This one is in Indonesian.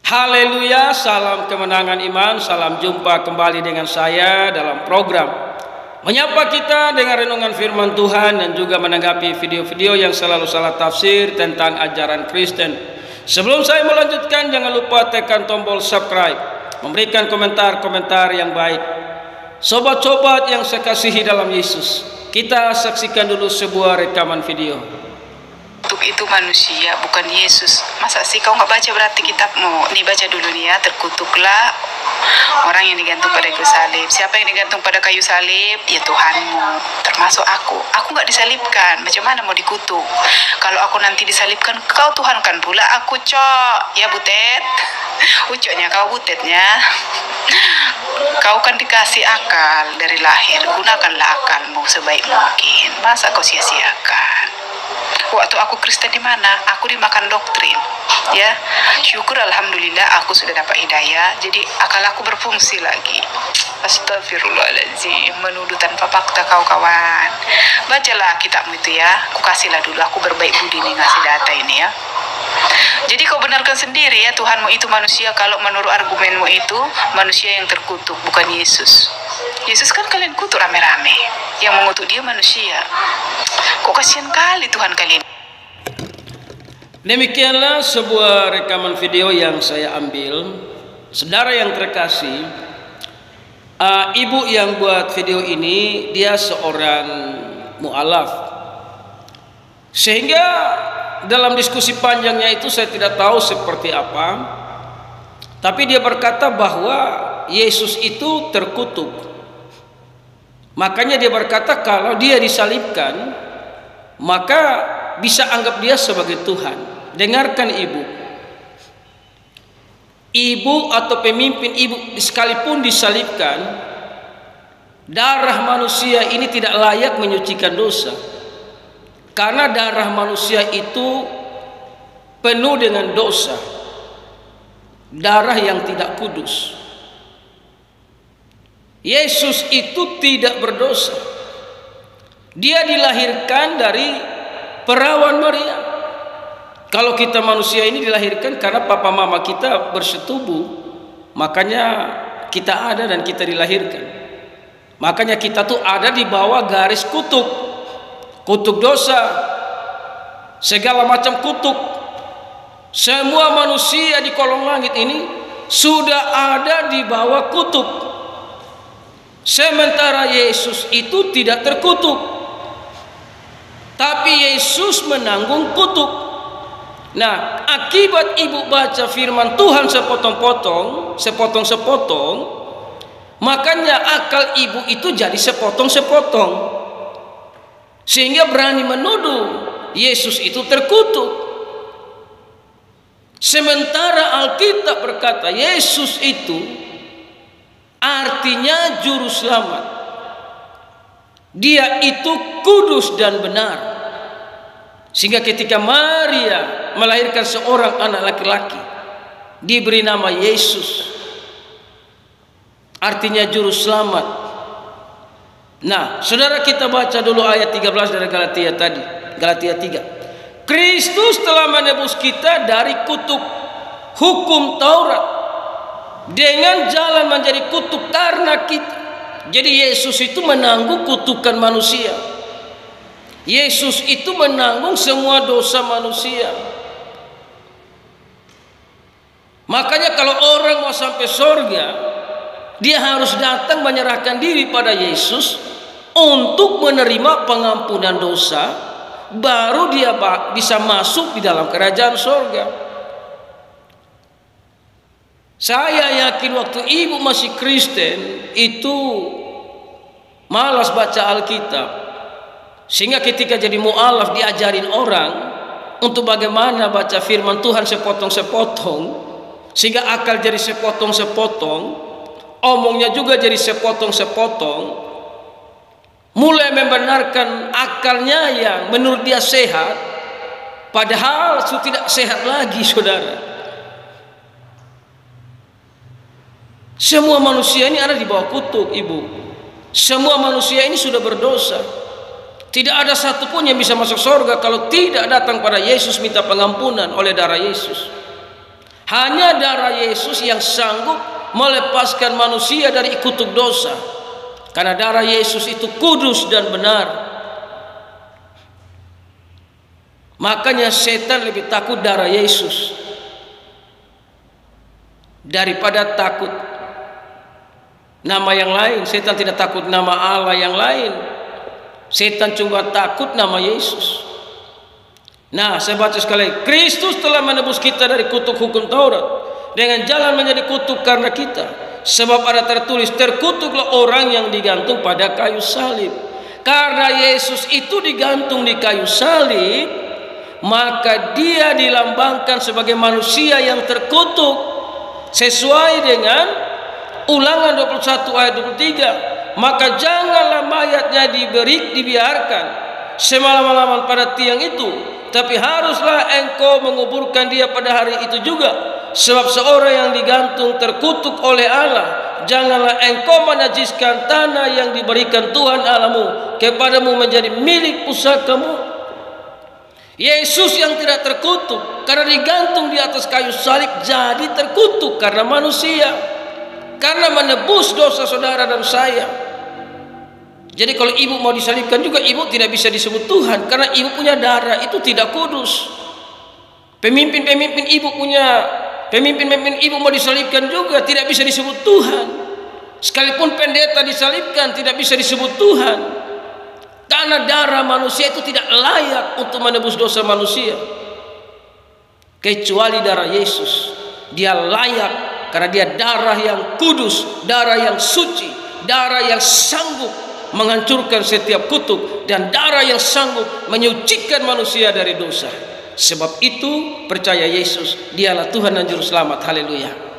Haleluya, salam kemenangan iman, salam jumpa kembali dengan saya dalam program menyapa kita dengan renungan firman Tuhan dan juga menanggapi video-video yang selalu salah tafsir tentang ajaran Kristen. Sebelum saya melanjutkan, jangan lupa tekan tombol subscribe, memberikan komentar-komentar yang baik. Sobat-sobat yang saya kasihi dalam Yesus, kita saksikan dulu sebuah rekaman video. Itu manusia, bukan Yesus. Masa sih kau nggak baca berarti kitabmu? Nih baca dulu nih ya. Terkutuklah orang yang digantung pada kayu salib. Siapa yang digantung pada kayu salib? Ya Tuhanmu, termasuk aku. Aku nggak disalibkan. Macam mana mau dikutuk? Kalau aku nanti disalibkan, kau Tuhankan pula aku, cok. Ya butet. Ucoknya kau butetnya. Kau kan dikasih akal dari lahir. Gunakanlah akalmu sebaik mungkin. Masa kau sia-siakan? Waktu aku Kristen di mana? Aku dimakan doktrin. Ya, syukur alhamdulillah aku sudah dapat hidayah. Jadi akal aku berfungsi lagi. Astagfirullahaladzim, menuduh tanpa fakta kau kawan. Bacalah kitabmu itu ya. Aku kasihlah dulu, aku berbaik budi nih ngasih data ini ya. Jadi kau benarkan sendiri ya, Tuhanmu itu manusia. Kalau menurut argumenmu itu manusia yang terkutuk, bukan Yesus. Yesus kan kalian kutuk rame-rame. Yang mengutuk dia manusia. Kok kasihan kali Tuhan kalian. Demikianlah sebuah rekaman video yang saya ambil. Saudara yang terkasih, ibu yang buat video ini dia seorang mu'alaf. Sehingga dalam diskusi panjangnya itu saya tidak tahu seperti apa, tapi dia berkata bahwa Yesus itu terkutuk. Makanya dia berkata kalau dia disalibkan, maka bisa anggap dia sebagai Tuhan. Dengarkan ibu. Ibu atau pemimpin ibu sekalipun disalibkan, darah manusia ini tidak layak menyucikan dosa. Karena darah manusia itu penuh dengan dosa. Darah yang tidak kudus. Yesus itu tidak berdosa. Dia dilahirkan dari perawan Maria. Kalau kita manusia ini dilahirkan karena papa mama kita bersetubuh, makanya kita ada dan kita dilahirkan. Makanya kita tuh ada di bawah garis kutuk. Kutuk dosa, segala macam kutuk. Semua manusia di kolong langit ini sudah ada di bawah kutuk. Sementara Yesus itu tidak terkutuk, tapi Yesus menanggung kutuk. Nah, akibat ibu baca firman Tuhan sepotong-potong, makanya akal ibu itu jadi sepotong-sepotong, sehingga berani menuduh Yesus itu terkutuk. Sementara Alkitab berkata Yesus itu artinya juru selamat. Dia itu kudus dan benar. Sehingga ketika Maria melahirkan seorang anak laki-laki, diberi nama Yesus, artinya juru selamat. Nah, saudara, kita baca dulu ayat 13 dari Galatia tadi, Galatia 3. Kristus telah menebus kita dari kutuk hukum Taurat dengan jalan menjadi kutuk karena kita. Jadi Yesus itu menanggung kutukan manusia. Yesus itu menanggung semua dosa manusia. Makanya kalau orang mau sampai surga, dia harus datang menyerahkan diri pada Yesus untuk menerima pengampunan dosa, baru dia bisa masuk di dalam kerajaan surga. Saya yakin waktu ibu masih Kristen itu malas baca Alkitab, sehingga ketika jadi mu'alaf diajarin orang untuk bagaimana baca firman Tuhan sepotong-sepotong, sehingga akal jadi sepotong-sepotong, omongnya juga jadi sepotong-sepotong, mulai membenarkan akalnya yang menurut dia sehat, padahal itu tidak sehat lagi, saudara. Semua manusia ini ada di bawah kutuk, ibu. Semua manusia ini sudah berdosa. Tidak ada satupun yang bisa masuk surga kalau tidak datang pada Yesus minta pengampunan oleh darah Yesus. Hanya darah Yesus yang sanggup melepaskan manusia dari kutuk dosa. Karena darah Yesus itu kudus dan benar. Makanya setan lebih takut darah Yesus daripada takut nama yang lain. Setan tidak takut nama Allah yang lain. Setan cuma takut nama Yesus. Nah, saya baca sekali, Kristus telah menebus kita dari kutuk hukum Taurat dengan jalan menjadi kutuk karena kita. Sebab ada tertulis, terkutuklah orang yang digantung pada kayu salib. Karena Yesus itu digantung di kayu salib, maka dia dilambangkan sebagai manusia yang terkutuk sesuai dengan Ulangan 21 ayat 23. Maka janganlah mayatnya dibiarkan semalam-malaman pada tiang itu, tapi haruslah engkau menguburkan dia pada hari itu juga. Sebab seorang yang digantung terkutuk oleh Allah. Janganlah engkau menajiskan tanah yang diberikan Tuhan Allahmu kepadamu menjadi milik pusakamu. Yesus yang tidak terkutuk karena digantung di atas kayu salib jadi terkutuk karena manusia, karena menebus dosa saudara dan saya. Jadi kalau ibu mau disalibkan juga, ibu tidak bisa disebut Tuhan karena ibu punya darah itu tidak kudus. Pemimpin-pemimpin ibu mau disalibkan juga tidak bisa disebut Tuhan. Sekalipun pendeta disalibkan tidak bisa disebut Tuhan. Karena darah manusia itu tidak layak untuk menebus dosa manusia. Kecuali darah Yesus. Dia layak karena dia darah yang kudus, darah yang suci, darah yang sanggup menghancurkan setiap kutuk, dan darah yang sanggup menyucikan manusia dari dosa. Sebab itu percaya Yesus, dialah Tuhan dan Juru Selamat. Haleluya.